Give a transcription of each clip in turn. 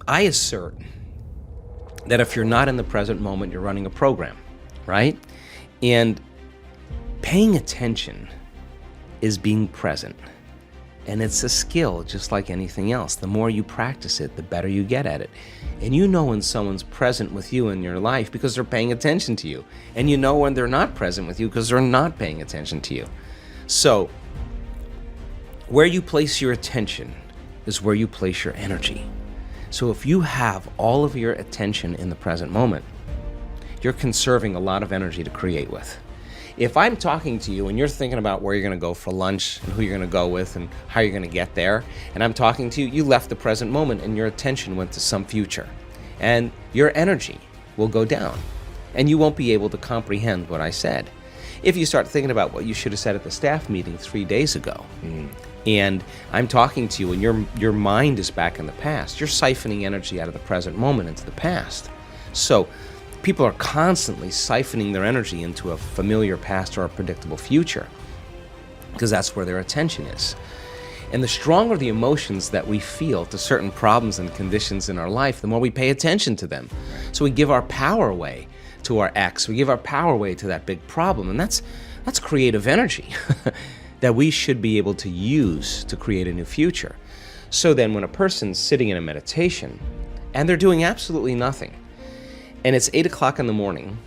I assert that if you're not in the present moment, you're running a program, right? And paying attention is being present. And it's a skill just like anything else. The more you practice it, the better you get at it. And you know when someone's present with you in your life because they're paying attention to you. And you know when they're not present with you because they're not paying attention to you. So, where you place your attention is where you place your energy. So if you have all of your attention in the present moment, you're conserving a lot of energy to create with. If I'm talking to you and you're thinking about where you're going to go for lunch and who you're going to go with and how you're going to get there, and I'm talking to you, you left the present moment and your attention went to some future. And your energy will go down and you won't be able to comprehend what I said. If you start thinking about what you should have said at the staff meeting 3 days ago, and I'm talking to you and your mind is back in the past, you're siphoning energy out of the present moment into the past. So people are constantly siphoning their energy into a familiar past or a predictable future because that's where their attention is. And the stronger the emotions that we feel to certain problems and conditions in our life, the more we pay attention to them. So we give our power away to our ex, we give our power away to that big problem, and that's creative energy that we should be able to use to create a new future. So then when a person's sitting in a meditation and they're doing absolutely nothing, and it's 8 o'clock in the morning,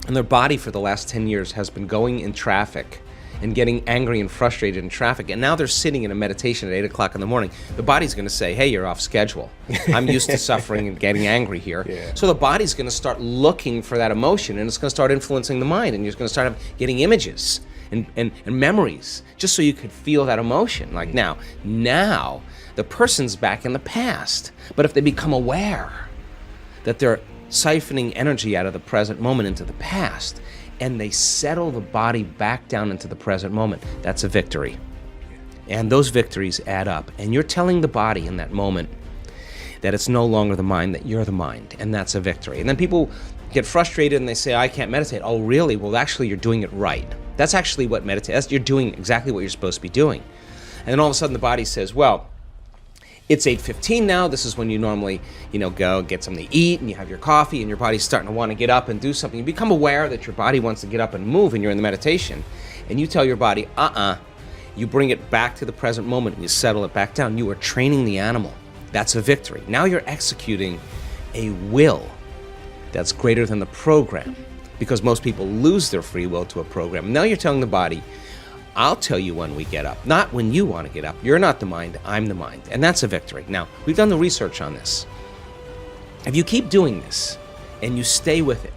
and their body for the last 10 years has been going in traffic and getting angry and frustrated in traffic, and now they're sitting in a meditation at 8 o'clock in the morning, the body's going to say, hey, you're off schedule. I'm used to suffering and getting angry here. Yeah. So the body's going to start looking for that emotion, and it's going to start influencing the mind, and you're going to start getting images and memories just so you could feel that emotion. Like now the person's back in the past, but if they become aware that they're siphoning energy out of the present moment into the past, and they settle the body back down into the present moment, that's a victory. And those victories add up. And you're telling the body in that moment that it's no longer the mind, that you're the mind, and that's a victory. And then people get frustrated and they say, I can't meditate. Oh, really? Well, actually, you're doing it right. That's actually what meditate. You're doing exactly what you're supposed to be doing. And then all of a sudden the body says, well, it's 8:15 now. This is when you normally, go get something to eat and you have your coffee and your body's starting to want to get up and do something. You become aware that your body wants to get up and move and you're in the meditation. And you tell your body, You bring it back to the present moment and you settle it back down. You are training the animal. That's a victory. Now you're executing a will that's greater than the program, because most people lose their free will to a program. Now you're telling the body, I'll tell you when we get up, not when you want to get up. You're not the mind, I'm the mind. And that's a victory. Now, we've done the research on this. If you keep doing this and you stay with it,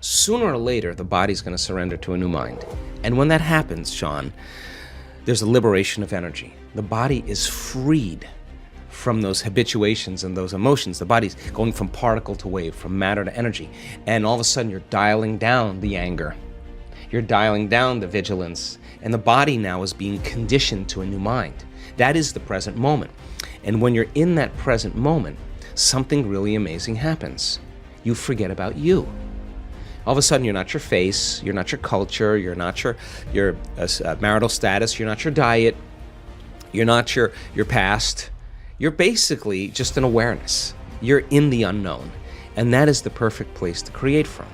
sooner or later, the body's going to surrender to a new mind. And when that happens, Sean, there's a liberation of energy. The body is freed from those habituations and those emotions. The body's going from particle to wave, from matter to energy. And all of a sudden, you're dialing down the anger. You're dialing down the vigilance. And the body now is being conditioned to a new mind. That is the present moment. And when you're in that present moment, something really amazing happens. You forget about you. All of a sudden, you're not your face, you're not your culture, you're not your marital status, you're not your diet, you're not your past. You're basically just an awareness. You're in the unknown. And that is the perfect place to create from.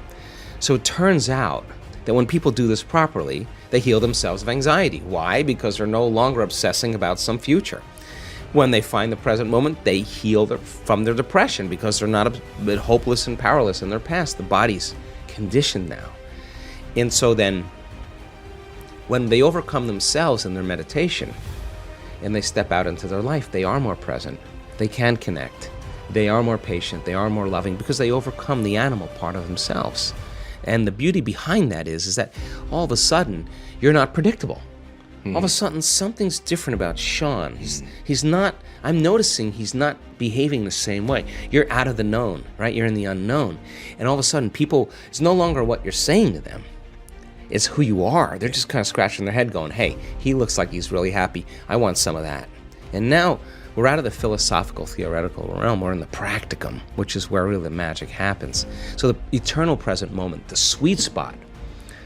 So it turns out that when people do this properly, they heal themselves of anxiety. Why? Because they're no longer obsessing about some future. When they find the present moment, they heal from their depression because they're not a bit hopeless and powerless in their past. The body's conditioned now. And so then, when they overcome themselves in their meditation and they step out into their life, they are more present. They can connect. They are more patient. They are more loving because they overcome the animal part of themselves. And the beauty behind that is that all of a sudden, you're not predictable. All of a sudden, something's different about Sean. He's not, I'm noticing he's not behaving the same way. You're out of the known, right? You're in the unknown. And all of a sudden, people, it's no longer what you're saying to them. It's who you are. They're just kind of scratching their head going, hey, he looks like he's really happy. I want some of that. And now, we're out of the philosophical, theoretical realm. We're in the practicum, which is where really the magic happens. So the eternal present moment, the sweet spot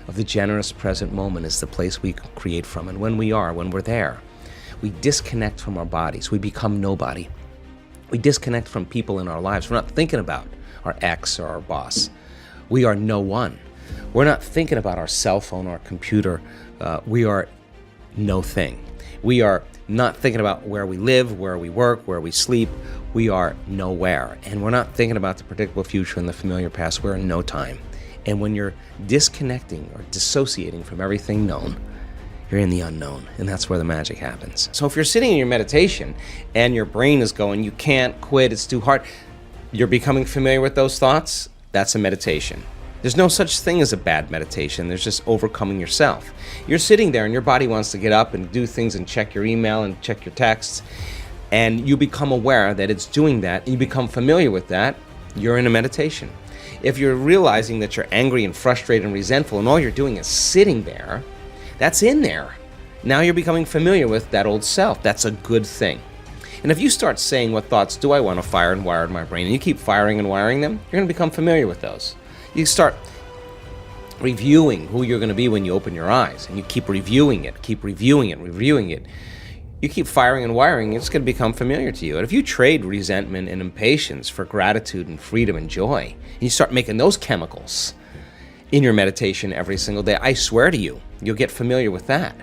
of the generous present moment, is the place we create from. And when we're there, we disconnect from our bodies. We become nobody. We disconnect from people in our lives. We're not thinking about our ex or our boss. We are no one. We're not thinking about our cell phone or our computer. We are no thing. We are not thinking about where we live, where we work, where we sleep. We are nowhere. And we're not thinking about the predictable future and the familiar past. We're in no time. And when you're disconnecting or dissociating from everything known, you're in the unknown, and that's where the magic happens. So if you're sitting in your meditation and your brain is going, you can't quit, it's too hard, you're becoming familiar with those thoughts, that's a meditation. There's no such thing as a bad meditation. There's just overcoming yourself. You're sitting there and your body wants to get up and do things and check your email and check your texts, and you become aware that it's doing that, and you become familiar with that, you're in a meditation. If you're realizing that you're angry and frustrated and resentful and all you're doing is sitting there, that's in there. Now you're becoming familiar with that old self. That's a good thing. And if you start saying, what thoughts do I want to fire and wire in my brain, and you keep firing and wiring them, you're going to become familiar with those. You start reviewing who you're going to be when you open your eyes, and you keep reviewing it, reviewing it. You keep firing and wiring, it's going to become familiar to you. And if you trade resentment and impatience for gratitude and freedom and joy, and you start making those chemicals in your meditation every single day, I swear to you, you'll get familiar with that.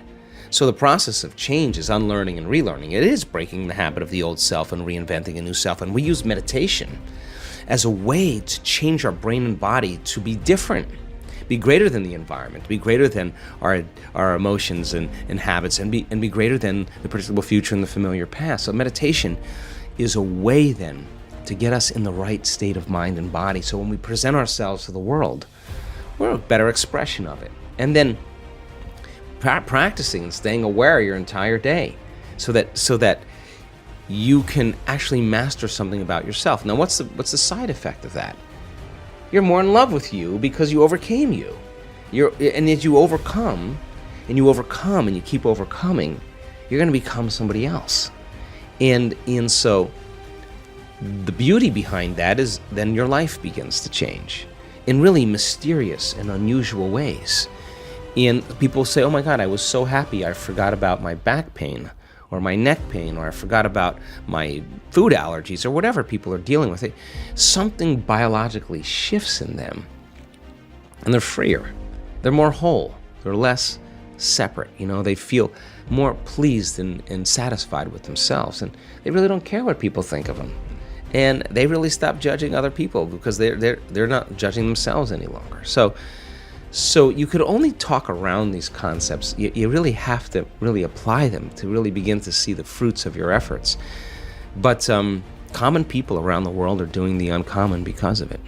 So the process of change is unlearning and relearning. It is breaking the habit of the old self and reinventing a new self. And we use meditation as a way to change our brain and body to be different, be greater than the environment, be greater than our emotions and habits, and be greater than the predictable future and the familiar past. So meditation is a way then to get us in the right state of mind and body. So when we present ourselves to the world, we're a better expression of it. And then practicing and staying aware your entire day so that you can actually master something about yourself. Now, what's the side effect of that? You're more in love with you because you overcame you. And as you overcome, and you keep overcoming, you're going to become somebody else. And so the beauty behind that is then your life begins to change in really mysterious and unusual ways. And people say, oh my God, I was so happy I forgot about my back pain or my neck pain, or I forgot about my food allergies, or whatever people are dealing with. Something biologically shifts in them, and they're freer. They're more whole. They're less separate. They feel more pleased and satisfied with themselves, and they really don't care what people think of them. And they really stop judging other people because they're not judging themselves any longer. So you could only talk around these concepts. You really have to really apply them to really begin to see the fruits of your efforts. But common people around the world are doing the uncommon because of it.